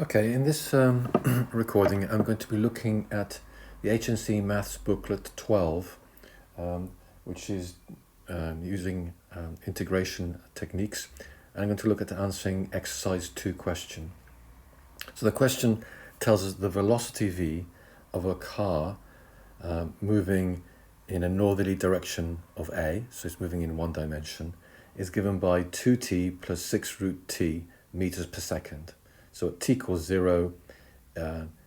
Okay, in this recording, I'm going to be looking at the HNC Maths booklet 12, which is using integration techniques. And I'm going to look at answering exercise 2 question. So the question tells us the velocity v of a car moving in a northerly direction of A, so it's moving in one dimension, is given by 2t plus 6 root t meters per second. So at t equals 0,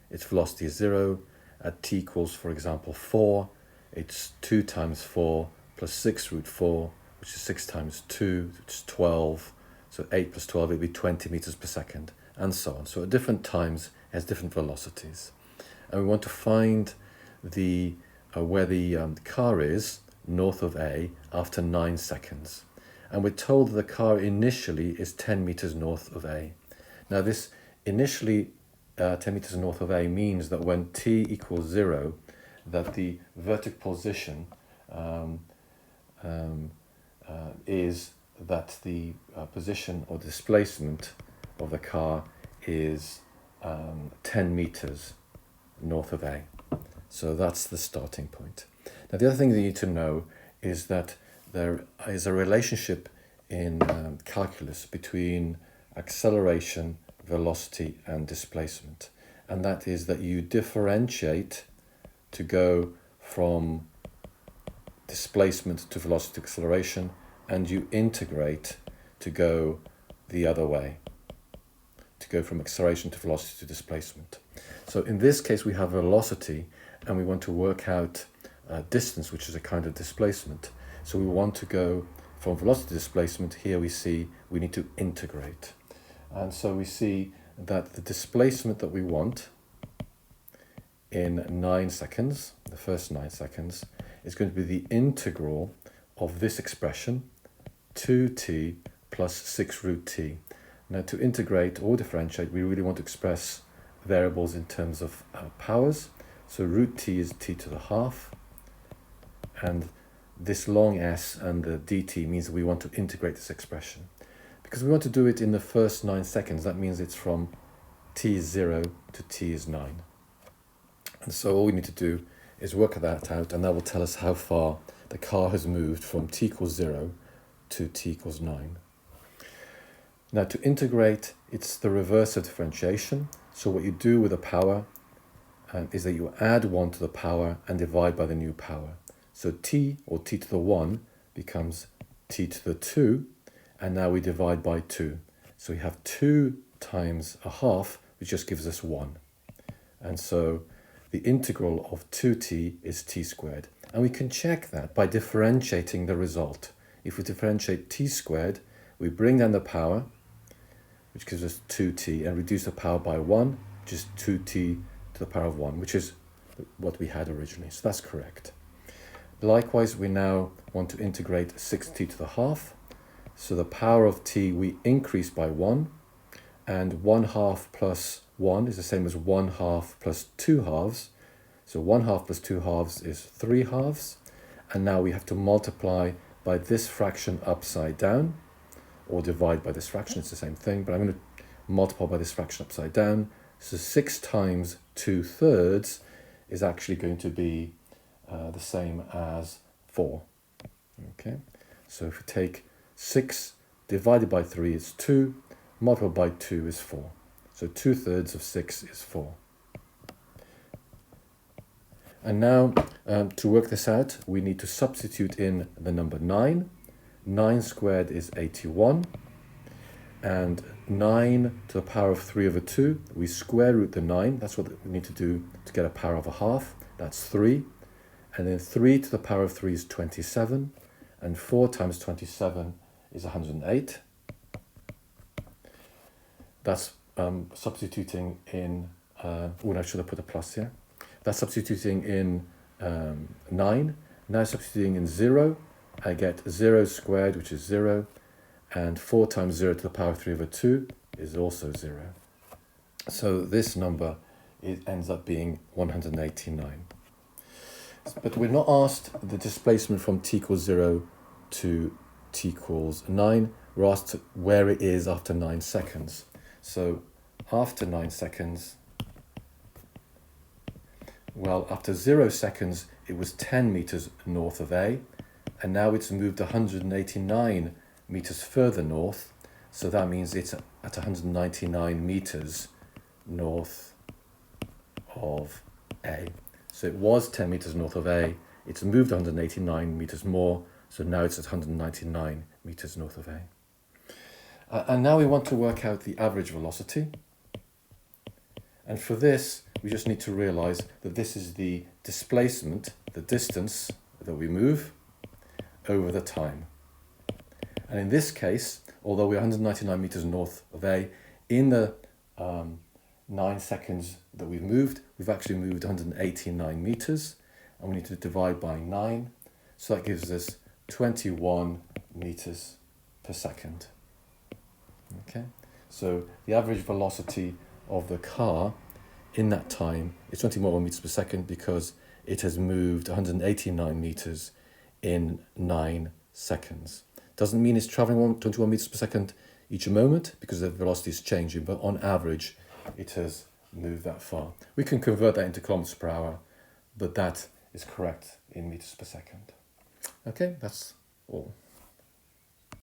its velocity is 0. At t equals, for example, 4, it's 2 times 4 plus 6 root 4, which is 6 times 2, which is 12. So 8 plus 12, it would be 20 meters per second, and so on. So at different times, it has different velocities. And we want to find the where the car is north of A after 9 seconds. And we're told that the car initially is 10 meters north of A. Now this initially 10 meters north of A means that when t equals 0, that the vertical position is that the position or displacement of the car is 10 meters north of A. So that's the starting point. Now the other thing that you need to know is that there is a relationship in calculus between acceleration, velocity and displacement, and that is that you differentiate to go from displacement to velocity to acceleration, and you integrate to go the other way, to go from acceleration to velocity to displacement. So in this case we have velocity and we want to work out distance, which is a kind of displacement. So we want to go from velocity to displacement. Here we see we need to integrate. And so we see that the displacement that we want in 9 seconds, the first 9 seconds, is going to be the integral of this expression, 2t plus 6 root t. Now to integrate or differentiate, we really want to express variables in terms of powers. So root t is t to the half, and this long s and the dt means that we want to integrate this expression. Because we want to do it in the first 9 seconds, that means it's from t is 0 to t is 9. And so all we need to do is work that out, and that will tell us how far the car has moved from t equals 0 to t equals 9. Now to integrate, it's the reverse of differentiation. So what you do with a power is that you add 1 to the power and divide by the new power. So t, or t to the 1, becomes t to the 2, and now we divide by 2. So we have 2 times a half, which just gives us 1. And so the integral of 2t is t squared. And we can check that by differentiating the result. If we differentiate t squared, we bring down the power, which gives us 2t, and reduce the power by 1, which is 2t to the power of 1, which is what we had originally. So that's correct. Likewise, we now want to integrate 6t to the half. So the power of t we increase by 1, and 1 half plus 1 is the same as 1 half plus 2 halves. So 1 half plus 2 halves is 3 halves. And now we have to multiply by this fraction upside down, or divide by this fraction, it's the same thing, but I'm going to multiply by this fraction upside down. So 6 times 2/3 is actually going to be the same as 4. Okay, so if we take 6 divided by 3 is 2, multiplied by 2 is 4. So 2/3 of 6 is 4. And now to work this out, we need to substitute in the number 9. 9 squared is 81, and 9 to the power of 3 over 2, we square root the 9. That's what we need to do to get a power of a half. That's 3. And then 3 to the power of 3 is 27, and 4 times 27 is 108. That's substituting in, I should have put a plus here. That's substituting in 9. Now substituting in 0, I get 0 squared, which is 0, and 4 times 0 to the power of 3 over 2 is also 0. So this number ends up being 189. But we're not asked the displacement from t equals 0 to t equals 9. We're asked where it is after 9 seconds. So after 9 seconds, well, after 0 seconds, it was 10 meters north of A, and now it's moved 189 meters further north, so that means it's at 199 meters north of A. So it was 10 meters north of A, it's moved 189 meters more, so now it's at 199 meters north of A. And now we want to work out the average velocity. And for this, we just need to realize that this is the displacement, the distance that we move over the time. And in this case, although we're 199 meters north of A, in the 9 seconds that we've moved, we've actually moved 189 meters, and we need to divide by 9. So that gives us 21 meters per second. Okay, so the average velocity of the car in that time is 21 meters per second because it has moved 189 meters in 9 seconds. Doesn't mean it's traveling 21 meters per second each moment because the velocity is changing, but on average it has moved that far. We can convert that into kilometers per hour, but that is correct in meters per second. Okay, that's all.